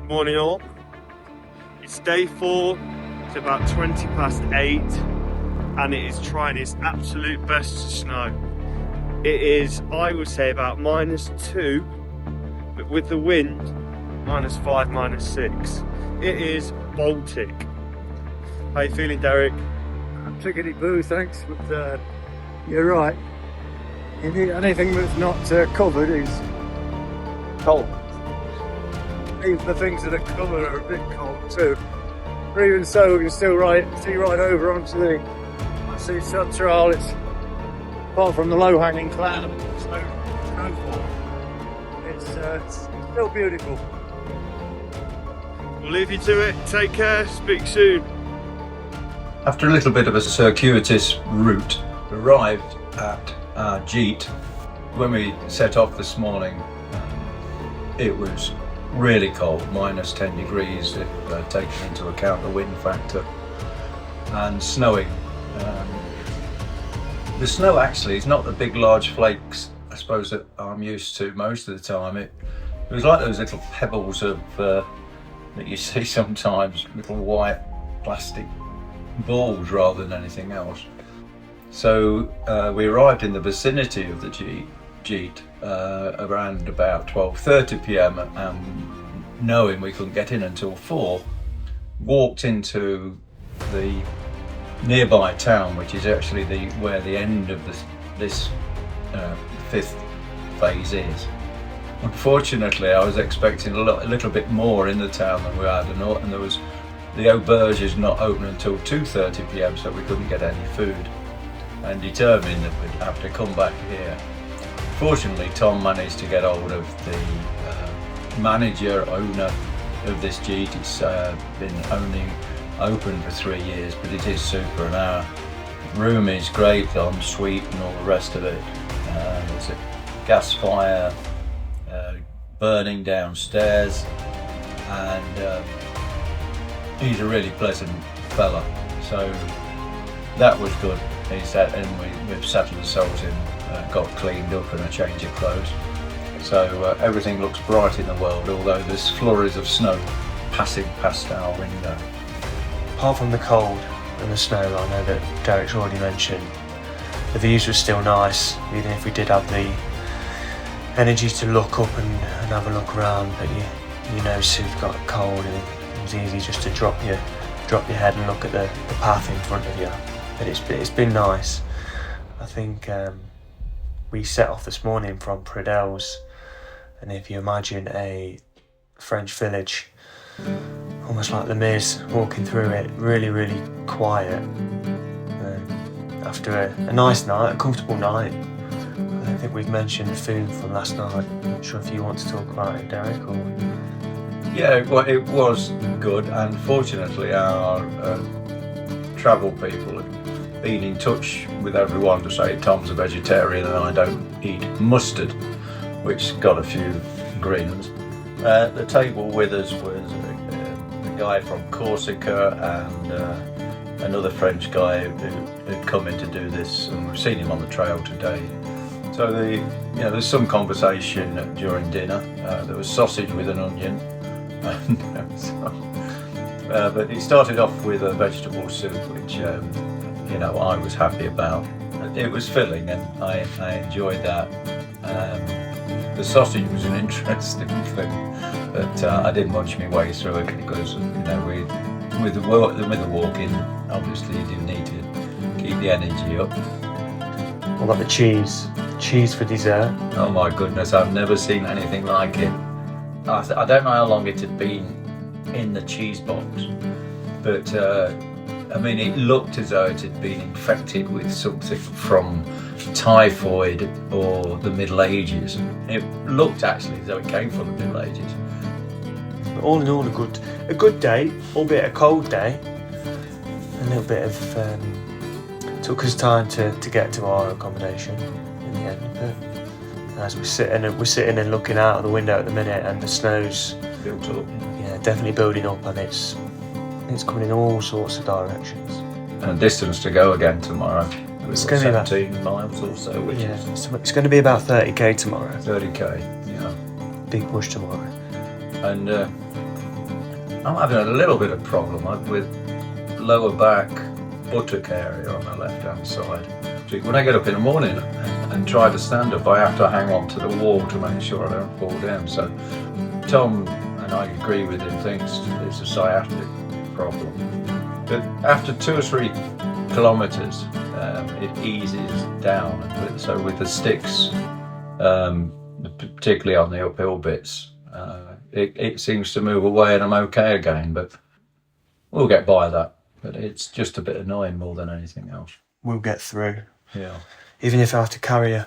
Morning all. It's day 4, it's about 20 past 8 and it is trying its absolute best to snow. It is, I would say, about -2, but with the wind, -5, -6. It is Baltic. How you feeling, Derek? I'm tickety boo, thanks, but you're right. Anything that's not covered is cold. Even the things that are covered are a bit cold too. But even so, we can still see right over onto the sub trail. It's apart from the low-hanging cloud, snowfall. It's still beautiful. We'll leave you to it. Take care. Speak soon. After a little bit of a circuitous route, arrived at our jeet. When we set off this morning, it was really cold, -10 degrees if taking into account the wind factor, and snowing. The snow actually is not the big large flakes I suppose that I'm used to most of the time. It was like those little pebbles of that you see sometimes, little white plastic balls rather than anything else. So we arrived in the vicinity of the jeet around about 12:30 p.m. and knowing we couldn't get in until 4, walked into the nearby town, which is actually where the end of this 5th phase is. Unfortunately, I was expecting a little bit more in the town than we had, and there was the auberge is not open until 2:30 p.m, so we couldn't get any food, and determined that we'd have to come back here. Fortunately, Tom managed to get hold of the owner of this jeet. It's been only open for 3 years, but it is super, and our room is great, en suite and all the rest of it. There's a gas fire burning downstairs, and he's a really pleasant fella, so that was good. And we've settled ourselves in, got cleaned up and a change of clothes, so everything looks bright in the world, although there's flurries of snow passing past our window. Apart from the cold and the snow, I know that Derek's already mentioned, the views were still nice, even if we did have the energy to look up and have a look around, but you know, so you've got cold and it was easy just to drop your head and look at the path in front of you. But it's been nice. I think we set off this morning from Pradelles, and if you imagine a French village, almost like the Miz, walking through it, really, really quiet. After a nice night, a comfortable night. I don't think we've mentioned the food from last night. I'm not sure if you want to talk about it, Derek, or... Yeah, well, it was good, and fortunately our travel people have been in touch with everyone to say Tom's a vegetarian and I don't eat mustard, which got a few grins. The table with us was a guy from Corsica and another French guy who had come in to do this, and we've seen him on the trail today. So there's some conversation during dinner. There was sausage with an onion, but it started off with a vegetable soup, which I was happy about. It was filling, and I enjoyed that. The sausage was an interesting thing, but I did munch my way through it because with the walking, obviously you didn't need to keep the energy up. What about the cheese? Cheese for dessert? Oh my goodness, I've never seen anything like it. I don't know how long it had been in the cheese box, but it looked as though it had been infected with something from typhoid or the Middle Ages. It looked actually as though it came from the Middle Ages. All in all, a good day, albeit a cold day. A little bit of took us time to get to our accommodation in the end, but as we're sitting and looking out of the window at the minute, and the snow's built up. Yeah, definitely building up, and it's coming in all sorts of directions. And a distance to go again tomorrow. It's going to be 17 miles or so, which is it's going to be about 30k tomorrow. 30k, yeah. Big push tomorrow. And I'm having a little bit of problem with lower back buttock area on the left hand side. So when I get up in the morning and try to stand up, I have to hang on to the wall to make sure I don't fall down. So Tom, and I agree with him, thinks it's a sciatic problem. But after 2 or 3 kilometres, it eases down. So with the sticks, particularly on the uphill bits, it seems to move away and I'm okay again. But we'll get by that. But it's just a bit annoying more than anything else. We'll get through. Yeah. Even if I have to carry you.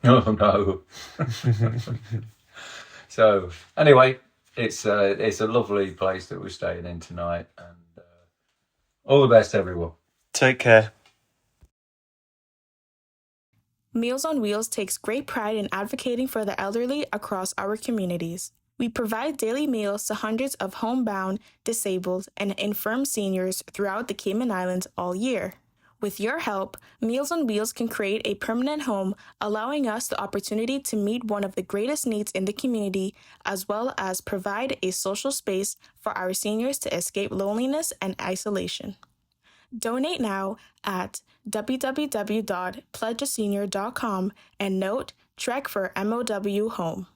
Oh no. So anyway, it's a lovely place that we're staying in tonight, and all the best, everyone. Take care. Meals on Wheels takes great pride in advocating for the elderly across our communities. We provide daily meals to hundreds of homebound, disabled, and infirm seniors throughout the Cayman Islands all year. With your help, Meals on Wheels can create a permanent home, allowing us the opportunity to meet one of the greatest needs in the community, as well as provide a social space for our seniors to escape loneliness and isolation. Donate now at www.pledgeasenior.com and note Trek for MOW Home.